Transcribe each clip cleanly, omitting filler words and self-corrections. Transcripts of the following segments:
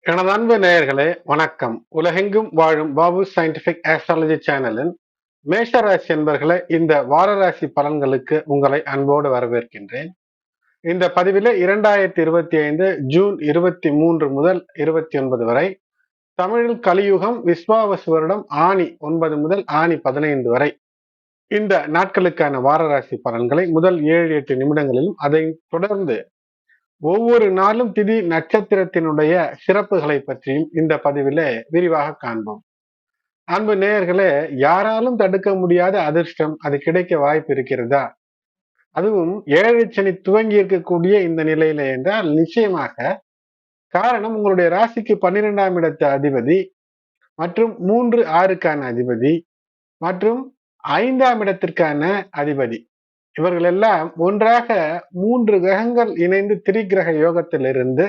எனது அன்பு நேயர்களே வணக்கம். உலகெங்கும் வாழும் பாபு சயின்டிபிக் ஆஸ்ட்ராலஜி சேனலின் மேஷராசி என்பர்களே, இந்த வாரராசி பலன்களுக்கு உங்களை அன்போடு வரவேற்கின்றேன். இந்த பதிவிலே 2025 ஜூன் 23 முதல் 29 வரை தமிழில் கலியுகம் விஸ்வாவசு வருடம் ஆணி 9 முதல் ஆணி 15 வரை இந்த நாட்களுக்கான வாரராசி பலன்களை முதல் 7-8 நிமிடங்களிலும் அதை தொடர்ந்து ஒவ்வொரு நாளும் திதி நட்சத்திரத்தினுடைய சிறப்புகளை பற்றியும் இந்த பதிவிலே விரிவாக காண்போம். அன்பு நேயர்களே, யாராலும் தடுக்க முடியாத அதிர்ஷ்டம் அது கிடைக்க வாய்ப்பு இருக்கிறதா? அதுவும் ஏழரை சனி துவங்கி இருக்கக்கூடிய இந்த நிலையில என்றால் நிச்சயமாக. காரணம், உங்களுடைய ராசிக்கு 12ஆம் இடத்து அதிபதி மற்றும் 3-6க்கான அதிபதி மற்றும் 5ஆம் இடத்திற்கான அதிபதி, இவர்கள் எல்லாம் ஒன்றாக 3 கிரகங்கள் இணைந்து திரிகிரக யோகத்திலிருந்து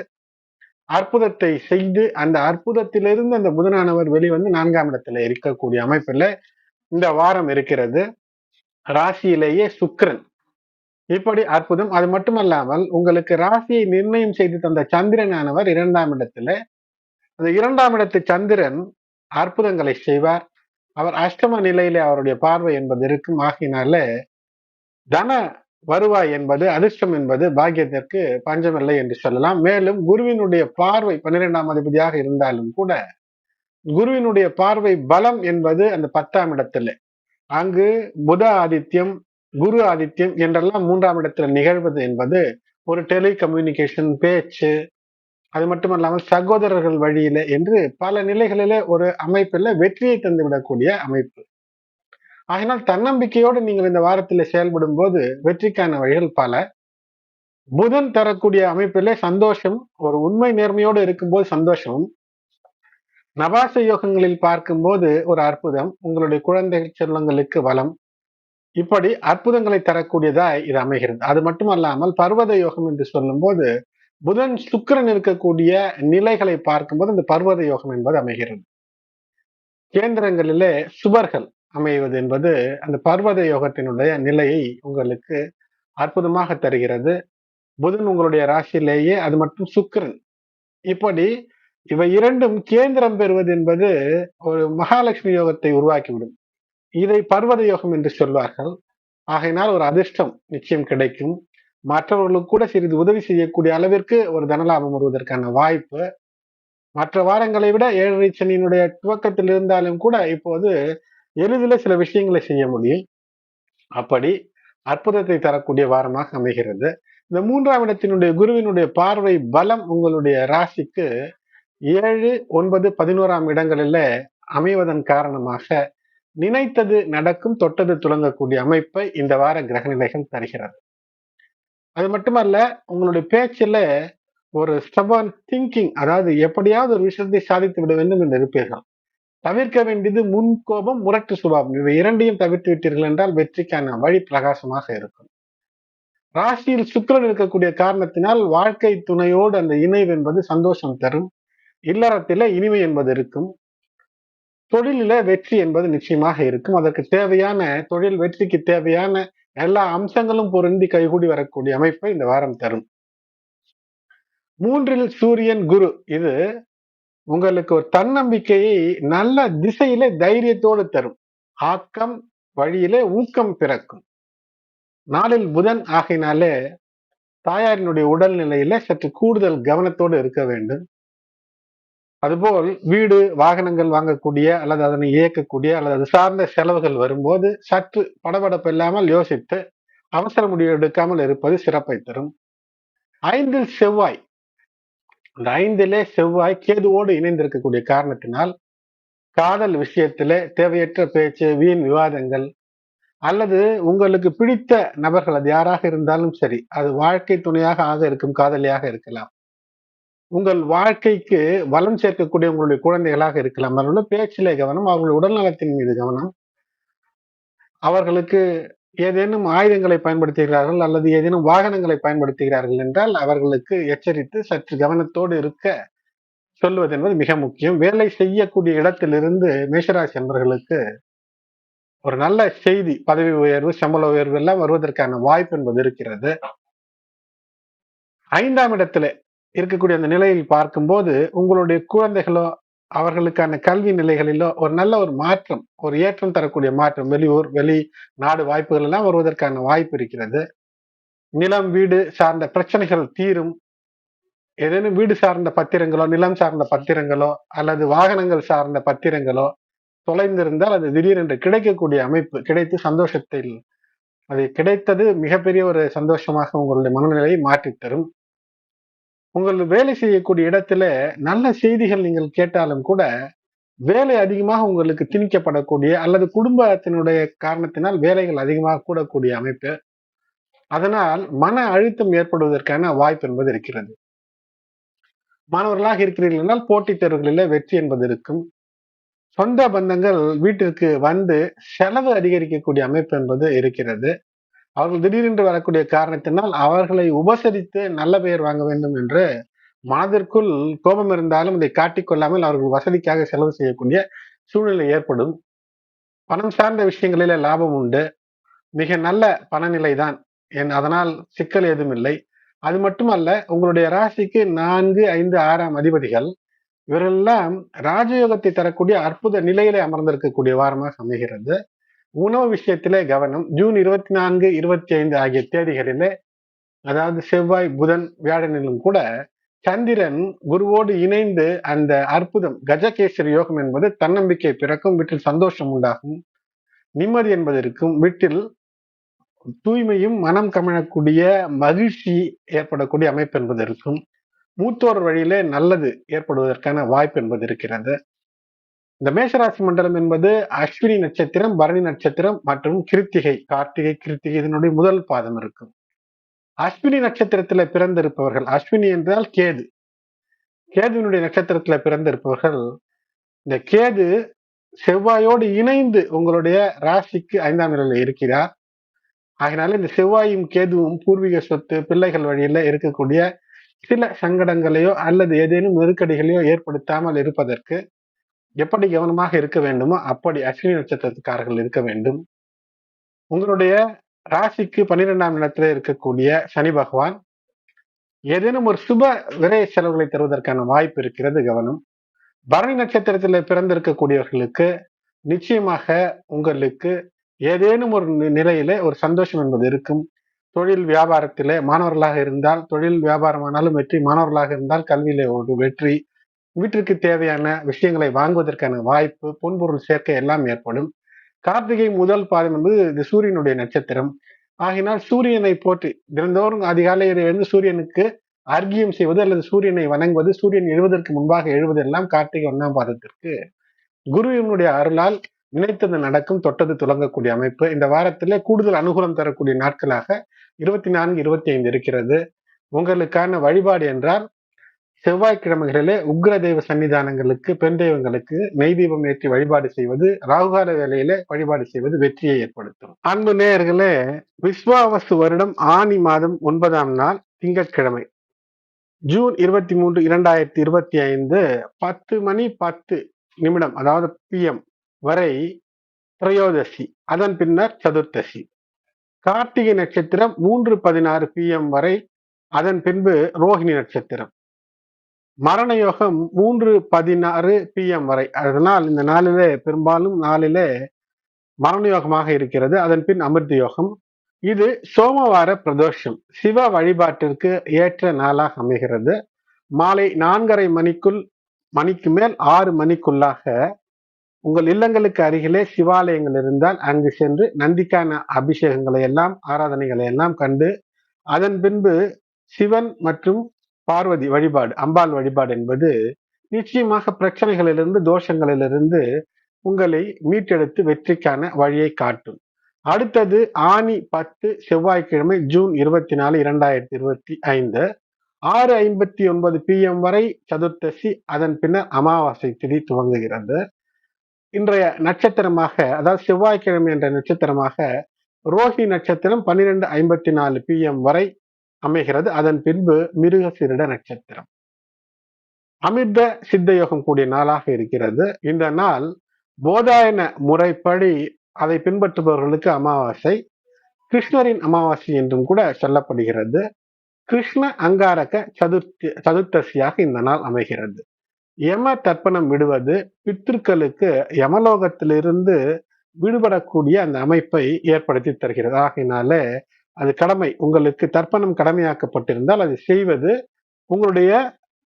அற்புதத்தை செய்து அந்த அற்புதத்திலிருந்து அந்த புதனானவர் வெளிவந்து 4ஆம் இடத்துல இருக்கக்கூடிய அமைப்புல இந்த வாரம் இருக்கிறது. ராசியிலேயே சுக்கிரன், இப்படி அற்புதம். அது மட்டுமல்லாமல் உங்களுக்கு ராசியை நிர்ணயம் செய்து தந்த சந்திரனானவர் 2ஆம் இடத்துல, அந்த 2ஆம் இடத்து சந்திரன் அற்புதங்களை செய்வார். அவர் அஷ்டம நிலையிலே அவருடைய பார்வை என்பது இருக்கும். ஆகினால தன வருவாய் என்பது, அதிர்ஷ்டம் என்பது பாக்கியத்திற்கு பஞ்சமில்லை என்று சொல்லலாம். மேலும் குருவினுடைய பார்வை 12ஆம் அதிபதியாக இருந்தாலும் கூட குருவினுடைய பார்வை பலம் என்பது அந்த 10ஆம் இடத்துல, அங்கு புத ஆதித்யம் குரு ஆதித்யம் என்றெல்லாம் 3ஆம் இடத்துல நிகழ்வது என்பது ஒரு டெலிகம்யூனிகேஷன், பேச்சு, அது மட்டுமல்லாமல் சகோதரர்கள் வழியில என்று பல நிலைகளிலே ஒரு அமைப்புல வெற்றியை தந்துவிடக்கூடிய அமைப்பு. ஆகினால் தன்னம்பிக்கையோடு நீங்கள் இந்த வாரத்தில் செயல்படும் போது வெற்றிக்கான வழிகள் பல. புதன் தரக்கூடிய அமைப்பிலே சந்தோஷம், ஒரு உண்மை நேர்மையோடு இருக்கும்போது சந்தோஷம். நவாச யோகங்களில் பார்க்கும்போது ஒரு அற்புதம், உங்களுடைய குழந்தை செல்வங்களுக்கு வளம், இப்படி அற்புதங்களை தரக்கூடியதாய் இது அமைகிறது. அது மட்டுமல்லாமல் பர்வத யோகம் என்று சொல்லும் போது புதன் சுக்கிரன் இருக்கக்கூடிய நிலைகளை பார்க்கும்போது இந்த பர்வத யோகம் என்பது அமைகிறது. கேந்திரங்களிலே சுபர்கள் அமைவது என்பது அந்த பர்வத யோகத்தினுடைய நிலையை உங்களுக்கு அற்புதமாக தருகிறது. புதன் உங்களுடைய ராசியிலேயே, அது மட்டும் சுக்கிரன், இப்படி இவை இரண்டும் கேந்திரம் பெறுவது என்பது ஒரு மகாலட்சுமி யோகத்தை உருவாக்கிவிடும். இதை பர்வத யோகம் என்று சொல்வார்கள். ஆகையினால் ஒரு அதிர்ஷ்டம் நிச்சயம் கிடைக்கும். மற்றவர்களுக்கு கூட சிறிது உதவி செய்யக்கூடிய அளவிற்கு ஒரு தனலாபம் வருவதற்கான வாய்ப்பு மற்ற வாரங்களை விட 7.5 சனியினுடைய துவக்கத்தில் இருந்தாலும் கூட இப்போது எளிதில் சில விஷயங்களை செய்ய முடியும். அப்படி அற்புதத்தை தரக்கூடிய வாரமாக அமைகிறது. இந்த 3ஆம் இடத்தினுடைய குருவினுடைய பார்வை பலம் உங்களுடைய ராசிக்கு 7, 9, 11ஆம் இடங்களில அமைவதன் காரணமாக நினைத்தது நடக்கும், தொட்டது துலங்கக்கூடிய அமைப்பை இந்த வார கிரகநிலைகள் தருகிறது. அது மட்டுமல்ல, உங்களுடைய பேச்சில் ஒரு ஸ்டபர்ன் திங்கிங், அதாவது எப்படியாவது ஒரு விஷயத்தை சாதித்து விட வேண்டும் என்று இருப்பீர்கள். தவிர்க்க வேண்டியது முன்கோபம், முரட்டு சுபாவம். இவை இரண்டையும் தவிர்த்து விட்டீர்கள் என்றால் வெற்றிக்கான வழி பிரகாசமாக இருக்கும். ராசியில் சுக்கிரன் இருக்கக்கூடிய காரணத்தினால் வாழ்க்கை துணையோடு அந்த இணைவு என்பது சந்தோஷம் தரும். இல்லறத்தில இனிமை என்பது இருக்கும். தொழிலில வெற்றி என்பது நிச்சயமாக இருக்கும். அதற்கு தேவையான தொழில் வெற்றிக்கு தேவையான எல்லா அம்சங்களும் பொருந்தி கைகூடி வரக்கூடிய அமைப்பை இந்த வாரம் தரும். 3இல் சூரியன் குரு, இது உங்களுக்கு ஒரு தன்னம்பிக்கையை நல்ல திசையிலே தைரியத்தோடு தரும். ஆக்கம் வழியிலே ஊக்கம் பிறக்கும். 4இல் புதன் ஆகினாலே தாயாரினுடைய உடல்நிலையில சற்று கூடுதல் கவனத்தோடு இருக்க வேண்டும். அதுபோல் வீடு வாகனங்கள் வாங்கக்கூடிய அல்லது அதனை இயக்கக்கூடிய அல்லது அது சார்ந்த செலவுகள் வரும்போது சற்று படபடப்பு இல்லாமல் யோசித்து அவசர முடிவு எடுக்காமல் இருப்பது சிறப்பை தரும். 5இல் செவ்வாய், அந்த 5இலே செவ்வாய் கேதுவோடு இணைந்திருக்கக்கூடிய காரணத்தினால் காதல் விஷயத்திலே தேவையற்ற பேச்சு, வீண் விவாதங்கள், அல்லது உங்களுக்கு பிடித்த நபர்கள், அது யாராக இருந்தாலும் சரி, அது வாழ்க்கை துணையாக ஆக இருக்கும், காதலியாக இருக்கலாம், உங்கள் வாழ்க்கைக்கு வளம் சேர்க்கக்கூடிய உங்களுடைய குழந்தைகளாக இருக்கலாம். அவர்களுடைய பேச்சிலே கவனம், அவர்களுடைய உடல்நலத்தின் மீது கவனம். அவர்களுக்கு ஏதேனும் ஆயுதங்களை பயன்படுத்துகிறார்கள் அல்லது ஏதேனும் வாகனங்களை பயன்படுத்துகிறார்கள் என்றால் அவர்களுக்கு எச்சரித்து சற்று கவனத்தோடு இருக்க சொல்வது என்பது மிக முக்கியம். வேலை செய்யக்கூடிய இடத்திலிருந்து மேஷராசி என்பவர்களுக்கு ஒரு நல்ல செய்தி, பதவி உயர்வு, சம்பள உயர்வு எல்லாம் வருவதற்கான வாய்ப்பு என்பது இருக்கிறது. 5ஆம் இடத்துல இருக்கக்கூடிய அந்த நிலையில் பார்க்கும்போது உங்களுடைய குழந்தைகளோ அவர்களுக்கான கல்வி நிலைகளிலோ ஒரு நல்ல ஒரு மாற்றம், ஒரு ஏற்றம் தரக்கூடிய மாற்றம், வெளியூர் வெளி நாடு வாய்ப்புகள் எல்லாம் வருவதற்கான வாய்ப்பு இருக்கிறது. நிலம் வீடு சார்ந்த பிரச்சனைகள் தீரும். ஏதேனும் வீடு சார்ந்த பத்திரங்களோ, நிலம் சார்ந்த பத்திரங்களோ அல்லது வாகனங்கள் சார்ந்த பத்திரங்களோ தொலைந்திருந்தால் அது திடீரென்று கிடைக்கக்கூடிய அமைப்பு கிடைத்து சந்தோஷத்தில் அது கிடைத்தது மிகப்பெரிய ஒரு சந்தோஷமாக உங்களுடைய மனநிலையை மாற்றித் தரும். உங்கள் வேலை செய்யக்கூடிய இடத்துல நல்ல செய்திகள் நீங்கள் கேட்டாலும் கூட வேலை அதிகமாக உங்களுக்கு திணிக்கப்படக்கூடிய அல்லது குடும்பத்தினுடைய காரணத்தினால் வேலைகள் அதிகமாக கூடக்கூடிய அமைப்பு. அதனால் மன அழுத்தம் ஏற்படுவதற்கான வாய்ப்பு என்பது இருக்கிறது. மாணவர்களாக இருக்கிறீர்கள் என்றால் போட்டித் தேர்வுகளில் வெற்றி என்பது இருக்கும். சொந்த பந்தங்கள் வீட்டிற்கு வந்து செலவு அதிகரிக்கக்கூடிய அமைப்பு என்பது இருக்கிறது. அவர்கள் திடீரென்று வரக்கூடிய காரணத்தினால் அவர்களை உபசரித்து நல்ல பெயர் வாங்க வேண்டும் என்று மனதிற்குள் கோபம் இருந்தாலும் இதை காட்டிக்கொள்ளாமல் அவர்கள் வசதிக்காக செலவு செய்யக்கூடிய சூழ்நிலை ஏற்படும். பணம் சார்ந்த விஷயங்களில லாபம் உண்டு. மிக நல்ல பணநிலை தான். அதனால் சிக்கல் ஏதும் இல்லை. அது மட்டுமல்ல, உங்களுடைய ராசிக்கு 4, 5, 6ஆம் அதிபதிகள் இவரெல்லாம் ராஜயோகத்தை தரக்கூடிய அற்புத நிலையிலே அமர்ந்திருக்கக்கூடிய வாரமாக அமைகிறது. உணவு விஷயத்திலே கவனம். ஜூன் 24, 25 ஆகிய தேதிகளிலே, அதாவது செவ்வாய், புதன், வியாழனிலும் கூட சந்திரன் குருவோடு இணைந்து அந்த அற்புதம் கஜகேசரி யோகம் என்பது தன்னம்பிக்கை பிறக்கும், வீட்டில் சந்தோஷம் உண்டாகும், நிம்மதி என்பது இருக்கும், வீட்டில் தூய்மையும் மனம் கமழக்கூடிய மகிழ்ச்சி ஏற்படக்கூடிய அமைப்பு என்பது இருக்கும். மூத்தோர் வழியிலே நல்லது ஏற்படுவதற்கான வாய்ப்பு என்பது இருக்கிறது. இந்த மேஷராசி மண்டலம் என்பது அஸ்வினி நட்சத்திரம், பரணி நட்சத்திரம் மற்றும் கிருத்திகை, கார்த்திகை, கிருத்திகை இதனுடைய முதல் பாதம் இருக்கும். அஸ்வினி நட்சத்திரத்துல பிறந்திருப்பவர்கள், அஸ்வினி என்றால் கேது, கேதுவினுடைய நட்சத்திரத்துல பிறந்திருப்பவர்கள், இந்த கேது செவ்வாயோடு இணைந்து உங்களுடைய ராசிக்கு 5ஆம் நிலையில இருக்கிறார். ஆகினால இந்த செவ்வாயும் கேதுவும் பூர்வீக சொத்து, பிள்ளைகள் வழியில இருக்கக்கூடிய சில சங்கடங்களையோ அல்லது ஏதேனும் நெருக்கடிகளையோ ஏற்படுத்தாமல் இருப்பதற்கு எப்படி கவனமாக இருக்க வேண்டுமோ அப்படி அஸ்வினி நட்சத்திரத்துக்காரர்கள் இருக்க வேண்டும். உங்களுடைய ராசிக்கு 12ஆம் இடத்துல இருக்கக்கூடிய சனி பகவான் ஏதேனும் ஒரு சுப விரய செலவுகளை தருவதற்கான வாய்ப்பு இருக்கிறது, கவனம். பரணி நட்சத்திரத்தில் பிறந்திருக்கக்கூடியவர்களுக்கு நிச்சயமாக உங்களுக்கு ஏதேனும் ஒரு நிலையில ஒரு சந்தோஷம் என்பது இருக்கும். தொழில் வியாபாரத்திலே மாணவர்களாக இருந்தால் தொழில் வியாபாரமானாலும் வெற்றி, மாணவர்களாக இருந்தால் கல்வியிலே ஒரு வெற்றி, வீட்டிற்கு தேவையான விஷயங்களை வாங்குவதற்கான வாய்ப்பு, பொன்பொருள் சேர்க்கை எல்லாம் ஏற்படும். கார்த்திகை முதல் பாதம் என்பது இது சூரியனுடைய நட்சத்திரம். ஆகினால் சூரியனை போற்றி தினந்தோறும் அதிகாலையில் எழுந்து சூரியனுக்கு அர்க்கியம் செய்வது அல்லது சூரியனை வணங்குவது, சூரியன் எழுவதற்கு முன்பாக எழுவதெல்லாம் கார்த்திகை 1ஆம் பாதத்திற்கு குருவினுடைய அருளால் நினைத்தது நடக்கும், தொட்டது துலங்கக்கூடிய அமைப்பு. இந்த வாரத்திலே கூடுதல் அனுகூலம் தரக்கூடிய நாட்களாக 24, 25 இருக்கிறது. உங்களுக்கான வழிபாடு என்றால் செவ்வாய்க்கிழமைகளிலே உக்ர தெய்வ சன்னிதானங்களுக்கு, பெண் தெய்வங்களுக்கு நெய் தீபம் ஏற்றி வழிபாடு செய்வது, ராகுகால வேளையிலே வழிபாடு செய்வது வெற்றியை ஏற்படுத்தும். அன்பு நேயர்களே, விஸ்வாவசு வருடம் ஆனி மாதம் 9ஆம் நாள் திங்கட்கிழமை, ஜூன் 23, 2025 10 மணி 10 நிமிடம், அதாவது PM வரை திரையோதசி, அதன் பின்னர் சதுர்த்தசி. கார்த்திகை நட்சத்திரம் 3:16 PM வரை, அதன் பின்பு ரோஹிணி நட்சத்திரம். மரண யோகம் 3:16 PM வரை. அதனால் இந்த நாளிலே பெரும்பாலும் மரண யோகமாக இருக்கிறது. அதன் பின் அமிர்த யோகம். இது சோமவார பிரதோஷம், சிவ வழிபாட்டிற்கு ஏற்ற நாளாக அமைகிறது. மாலை 4:30 மணிக்கு மேல் 6 மணிக்குள்ளாக உங்கள் இல்லங்களுக்கு அருகிலே சிவாலயங்கள் இருந்தால் அங்கு சென்று நந்திக்கான அபிஷேகங்களை எல்லாம், ஆராதனைகளை எல்லாம் கண்டு அதன் பின்பு சிவன் மற்றும் பார்வதி வழிபாடு, அம்பாள் வழிபாடு என்பது நிச்சயமாக பிரச்சனைகளிலிருந்து, தோஷங்களிலிருந்து உங்களை மீட்டெடுத்து வெற்றிக்கான வழியை காட்டும். அடுத்தது ஆனி 10 செவ்வாய்க்கிழமை, ஜூன் 24, 2025 6:59 PM வரை சதுர்த்தசி, அதன் பின்னர் அமாவாசை திதி துவங்குகிறது. இன்றைய நட்சத்திரமாக, அதாவது செவ்வாய்க்கிழமை என்ற நட்சத்திரமாக ரோஹி நட்சத்திரம் 12:54 PM வரை அமைகிறது. அதன் பின்பு மிருகசீரிட நட்சத்திரம். அமிர்த சித்த யோகம் கூடிய நாளாக இருக்கிறது. இந்த நாள் போதாயன முறைப்படி அதை பின்பற்றுபவர்களுக்கு அமாவாசை, கிருஷ்ணரின் அமாவாசை என்றும் கூட சொல்லப்படுகிறது. கிருஷ்ண அங்காரக சதுர்த்தசியாக இந்த நாள் அமைகிறது. யம தர்ப்பணம் விடுவது பித்ருக்களுக்கு யமலோகத்திலிருந்து விடுபடக்கூடிய அந்த அமைப்பை ஏற்படுத்தி தருகிறது. ஆகையினால அது கடமை. உங்களுக்கு தர்ப்பணம் கடமையாக்கப்பட்டிருந்தால் அதை செய்வது உங்களுடைய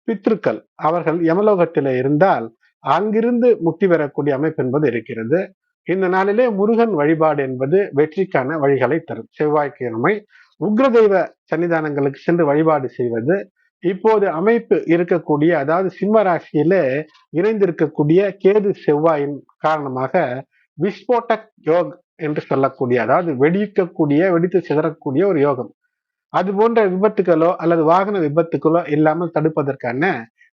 பித்ருக்கள் அவர்கள் யமலோகத்திலே இருந்தால் அங்கிருந்து முக்தி பெறக்கூடிய அமைப்பு என்பது இருக்கிறது. இந்த நாளிலே முருகன் வழிபாடு என்பது வெற்றிக்கான வழிகளை தரும். செவ்வாய்க்கிழமை உக்ரதெய்வ சன்னிதானங்களுக்கு சென்று வழிபாடு செய்வது இப்போது அமைப்பு இருக்கக்கூடிய, அதாவது சிம்ம ராசியில இணைந்திருக்கக்கூடிய கேது செவ்வாயின் காரணமாக விஸ்போட்டக் யோக் என்று சொல்லக்கூடிய, அதாவது வெடித்து சிதறக்கூடிய ஒரு யோகம். அது போன்ற விபத்துகளோ அல்லது வாகன விபத்துகளோ இல்லாமல் தடுப்பதற்கான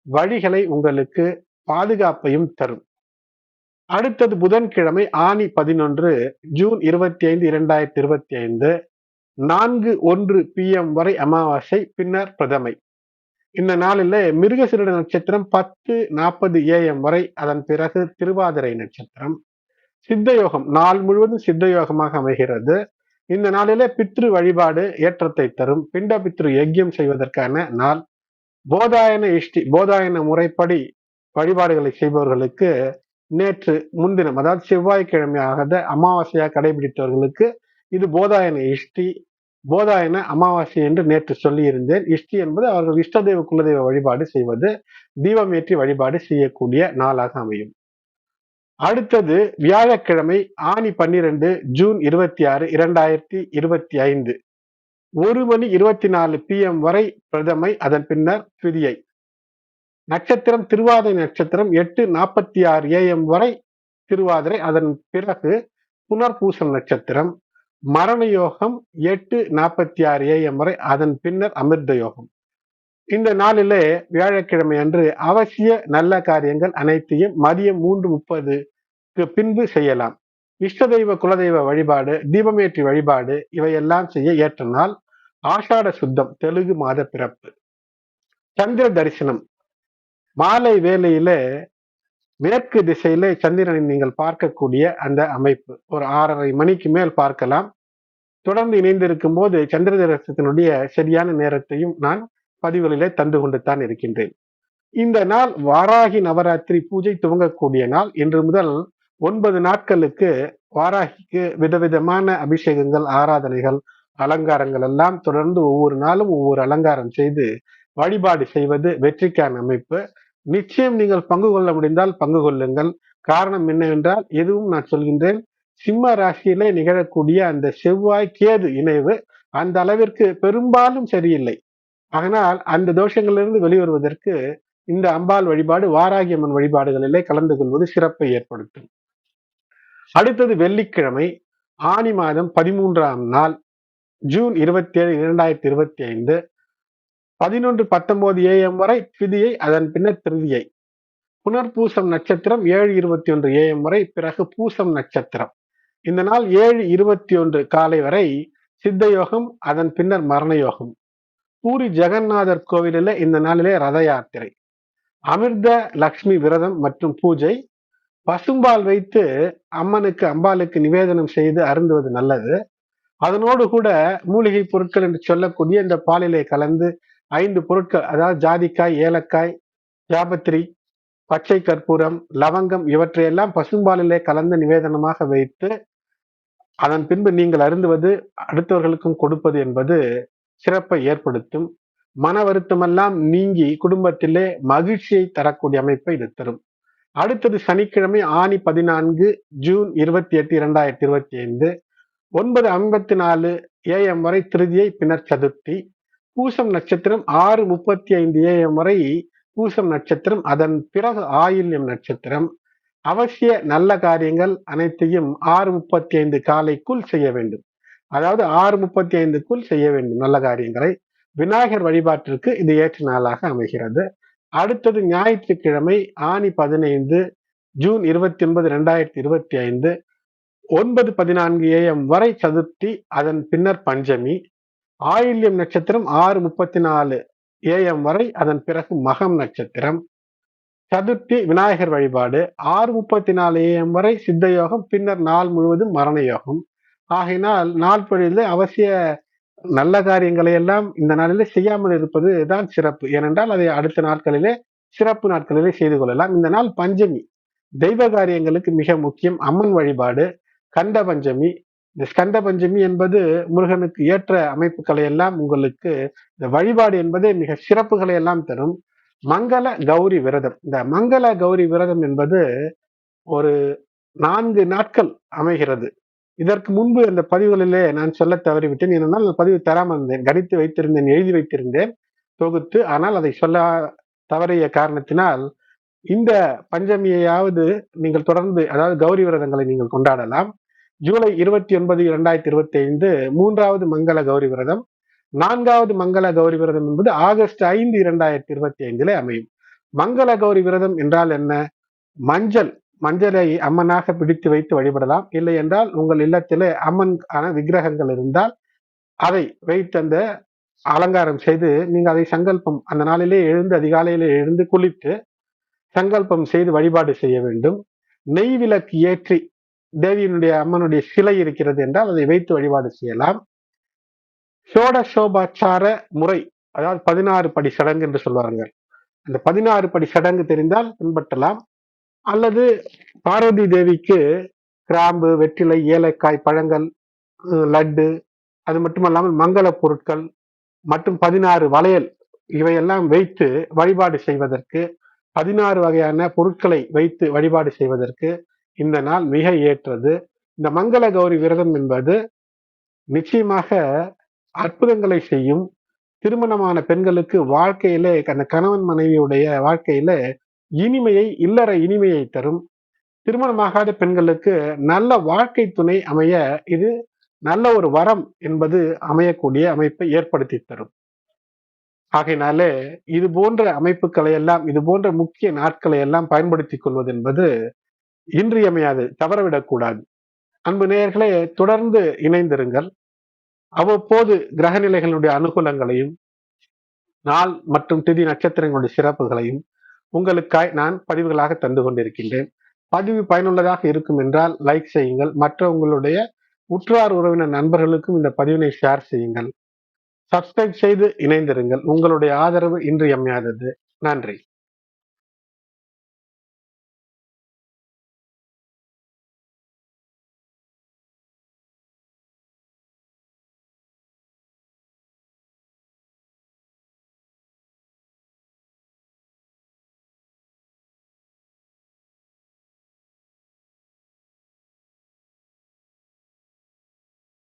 வழிகளை உங்களுக்கு பாதுகாப்பையும் தரும். அடுத்தது புதன்கிழமை ஆனி 11 ஜூன் 25, 2025 4:01 PM வரை அமாவாசை, பின்னர் பிரதமை. இந்த நாளில் மிருகசீரிட நட்சத்திரம் 10:40 AM வரை, அதன் பிறகு திருவாதிரை நட்சத்திரம். சித்த யோகம் நாள் முழுவதும் சித்த யோகமாக அமைகிறது. இந்த நாளிலே பித்ரு வழிபாடு ஏற்றத்தை தரும். பிண்ட பித்ரு யஜ்யம் செய்வதற்கான நாள். போதாயன இஷ்டி, போதாயன முறைப்படி வழிபாடுகளை செய்பவர்களுக்கு நேற்று முன்தினம், அதாவது செவ்வாய்க்கிழமையாக அமாவாசையாக கடைபிடித்தவர்களுக்கு இது போதாயன இஷ்டி, போதாயன அமாவாசை என்று நேற்று சொல்லி இருந்தேன். இஷ்டி என்பது அவர்கள் இஷ்டதெய்வ குலதெய்வ வழிபாடு செய்வது, தீபம் ஏற்றி வழிபாடு செய்யக்கூடிய நாளாக அமையும். அடுத்தது வியாழக்கிழமை ஆனி 12 ஜூன் 26, 2025 1:24 PM வரை பிரதமை, அதன் பின்னர் திதியை. நட்சத்திரம் திருவாதிரை நட்சத்திரம் 8:46 AM வரை திருவாதிரை, அதன் பிறகு புனர்பூசம் நட்சத்திரம். மரண யோகம் 8:46 AM வரை, அதன் பின்னர் அமிர்த யோகம். இந்த நாளிலே வியாழக்கிழமை அன்று அவசிய நல்ல காரியங்கள் அனைத்தையும் மதியம் 3:30 பின்பு செய்யலாம். இஷ்ட தெய்வ குலதெய்வ வழிபாடு, தீபமேற்றி வழிபாடு இவையெல்லாம் செய்ய ஏற்ற நாள். ஆஷாட சுத்தம், தெலுங்கு மாத பிறப்பு. சந்திர தரிசனம் மாலை வேளையில மேற்கு திசையில சந்திரனை நீங்கள் பார்க்கக்கூடிய அந்த அமைப்பு ஒரு 6:30 மணிக்கு மேல் பார்க்கலாம். தொடர்ந்து இணைந்திருக்கும் போது சந்திர தரிசனத்தினுடைய சரியான நேரத்தையும் நான் பதிவுகளிலே தந்து கொண்டு தான் இருக்கின்றேன். இந்த நாள் வாராகி நவராத்திரி பூஜை துவங்கக்கூடிய நாள். இன்று முதல் 9 நாட்களுக்கு வாராகிக்கு விதவிதமான அபிஷேகங்கள், ஆராதனைகள், அலங்காரங்கள் எல்லாம் தொடர்ந்து ஒவ்வொரு நாளும் ஒவ்வொரு அலங்காரம் செய்து வழிபாடு செய்வது வெற்றிக்கான அமைப்பு. நிச்சயம் நீங்கள் பங்கு கொள்ள முடிந்தால் பங்கு கொள்ளுங்கள். காரணம் என்னவென்றால், எதுவும் நான் சொல்கின்றேன், சிம்ம ராசியிலே நிகழக்கூடிய அந்த செவ்வாய் கேது இணைவு அந்த அளவிற்கு பெரும்பாலும் சரியில்லை. அதனால் அந்த தோஷங்களிலிருந்து வெளிவருவதற்கு இந்த அம்பாள் வழிபாடு, வாராகி அம்மன் வழிபாடுகளிலே கலந்து கொள்வது சிறப்பை ஏற்படுத்தும். அடுத்தது வெள்ளிக்கிழமை ஆனி மாதம் 13ஆம் நாள் ஜூன் 27, 2025 11:19 AM வரை திதியை, அதன் பின்னர் திருதியை. புனர்பூசம் நட்சத்திரம் 7:21 AM வரை, பிறகு பூசம் நட்சத்திரம். இந்த நாள் 7:21 காலை வரை சித்த யோகம், அதன் பின்னர் மரண யோகம். பூரி ஜெகநாதர் கோவிலில் இந்த நாளிலே ரத யாத்திரை. அமிர்த லக்ஷ்மி விரதம் மற்றும் பூஜை. பசும்பால் வைத்து அம்பாளுக்கு நிவேதனம் செய்து அருந்துவது நல்லது. அதனோடு கூட மூலிகை பொருட்கள் என்று சொல்லக்கூடிய இந்த பாலிலே கலந்து 5 பொருட்கள், அதாவது ஜாதிக்காய், ஏலக்காய், ஜாபத்திரி, பச்சை கற்பூரம், லவங்கம் இவற்றையெல்லாம் பசும்பாலிலே கலந்து நிவேதனமாக வைத்து அதன் பின்பு நீங்கள் அருந்துவது, அடுத்தவர்களுக்கும் கொடுப்பது என்பது சிறப்பை ஏற்படுத்தும். மன வருத்தமெல்லாம் நீங்கி குடும்பத்திலே மகிழ்ச்சியை தரக்கூடிய அமைப்பை இது தரும். அடுத்தது சனிக்கிழமை ஆனி 14 ஜூன் 28, 2025 9:54 AM வரை திருதியை, பின்னர் சதுர்த்தி. பூசம் நட்சத்திரம் 6:35 AM வரை பூசம் நட்சத்திரம், அதன் பிறகு ஆயில்யம் நட்சத்திரம். அவசிய நல்ல காரியங்கள் அனைத்தையும் 6:35 காலைக்குள் செய்ய வேண்டும். அதாவது 6:35க்குள் செய்ய வேண்டும் நல்ல காரியங்களை. விநாயகர் வழிபாட்டிற்கு இது ஏற்ற நாளாக அமைகிறது. அடுத்தது ஞாயிற்றுக்கிழமை ஆனி 15 ஜூன் 29, 2025 9:14 AM வரை சதுர்த்தி, அதன் பின்னர் பஞ்சமி. ஆயில்யம் நட்சத்திரம் 6:34 AM வரை, அதன் பிறகு மகம் நட்சத்திரம். சதுர்த்தி விநாயகர் வழிபாடு 6:34 AM வரை சித்த யோகம், பின்னர் நாள் முழுவதும் மரண யோகம். ஆகையினால் நாள் பொழுது அவசிய நல்ல காரியங்களை எல்லாம் இந்த நாளிலே செய்யாமல் இருப்பது தான் சிறப்பு. ஏனென்றால் அதை அடுத்த நாட்களிலே சிறப்பு நாட்களிலே செய்து கொள்ளலாம். இந்த நாள் பஞ்சமி. தெய்வ காரியங்களுக்கு மிக முக்கியம். அம்மன் வழிபாடு, கந்த பஞ்சமி. இந்த ஸ்கந்த பஞ்சமி என்பது முருகனுக்கு ஏற்ற அமைப்புகளை எல்லாம் உங்களுக்கு இந்த வழிபாடு என்பதே மிக சிறப்புகளை எல்லாம் தரும். மங்கள கௌரி விரதம். இந்த மங்கள கௌரி விரதம் என்பது ஒரு 4 நாட்கள் அமைகிறது. இதற்கு முன்பு அந்த பதிவுகளிலே நான் சொல்ல தவறிவிட்டேன். ஏனென்றால் பதிவு தராமல் இருந்தேன். கணித்து வைத்திருந்தேன், எழுதி வைத்திருந்தேன் தொகுத்து. ஆனால் அதை சொல்ல தவறிய காரணத்தினால் இந்த பஞ்சமியையாவது நீங்கள் தொடர்ந்து, அதாவது கௌரி விரதங்களை நீங்கள் கொண்டாடலாம். ஜூலை 29, 2025 3வது மங்கள கௌரி விரதம். 4வது மங்கள கௌரி விரதம் என்பது ஆகஸ்ட் 5, 2025 அமையும். மங்கள கௌரி விரதம் என்றால் என்ன? மஞ்சளை அம்மனாக பிடித்து வைத்து வழிபடலாம். இல்லை என்றால் உங்கள் இல்லத்திலே அம்மன் விக்கிரகங்கள் இருந்தால் அதை வைத்து அந்த அலங்காரம் செய்து நீங்க அதை சங்கல்பம் அந்த நாளிலே எழுந்து அதிகாலையிலே எழுந்து குளித்து சங்கல்பம் செய்து வழிபாடு செய்ய வேண்டும். நெய் விளக்கு ஏற்றி தேவியினுடைய அம்மனுடைய சிலை இருக்கிறது என்றால் அதை வைத்து வழிபாடு செய்யலாம். ஷோடசோபாச்சார முறை, அதாவது 16 படி சடங்கு என்று சொல்வார்கள். அந்த 16 படி சடங்கு தெரிந்தால் பின்பற்றலாம். அல்லது பார்வதி தேவிக்கு கிராம்பு, வெற்றிலை, ஏலக்காய், பழங்கள், லட்டு, அது மட்டுமல்லாமல் மங்கள பொருட்கள் மற்றும் 16 வளையல் இவையெல்லாம் வைத்து வழிபாடு செய்வதற்கு, 16 வகையான பொருட்களை வைத்து வழிபாடு செய்வதற்கு இந்த நாள் மிக ஏற்றது. இந்த மங்கள கௌரி விரதம் என்பது நிச்சயமாக அற்புதங்களை செய்யும். திருமணமான பெண்களுக்கு வாழ்க்கையிலே அந்த கணவன் மனைவியுடைய வாழ்க்கையில இனிமையை, இல்லற இனிமையை தரும். திருமணமாகாத பெண்களுக்கு நல்ல வாழ்க்கை துணை அமைய இது நல்ல ஒரு வரம் என்பது அமையக்கூடிய அமைப்பை ஏற்படுத்தி தரும். ஆகையினாலே இது போன்ற அமைப்புகளை எல்லாம், இது போன்ற முக்கிய நாட்களை எல்லாம் பயன்படுத்திக் கொள்வது என்பது இன்றியமையாது, தவறவிடக்கூடாது. அன்பு நேயர்களே, தொடர்ந்து இணைந்திருங்கள். அவ்வப்போது கிரக நிலைகளுடைய அனுகூலங்களையும் நாள் மற்றும் திதி நட்சத்திரங்களுடைய சிறப்புகளையும் உங்களுக்காய் நான் பதிவுகளாக தந்து கொண்டிருக்கின்றேன். பதிவு பயனுள்ளதாக இருக்கும் என்றால் லைக் செய்யுங்கள். மற்ற உங்களுடைய உற்றார் உறவினர் நண்பர்களுக்கும் இந்த பதிவினை ஷேர் செய்யுங்கள். சப்ஸ்கிரைப் செய்து இணைந்திருங்கள். உங்களுடைய ஆதரவு இன்றியமையாதது. நன்றி.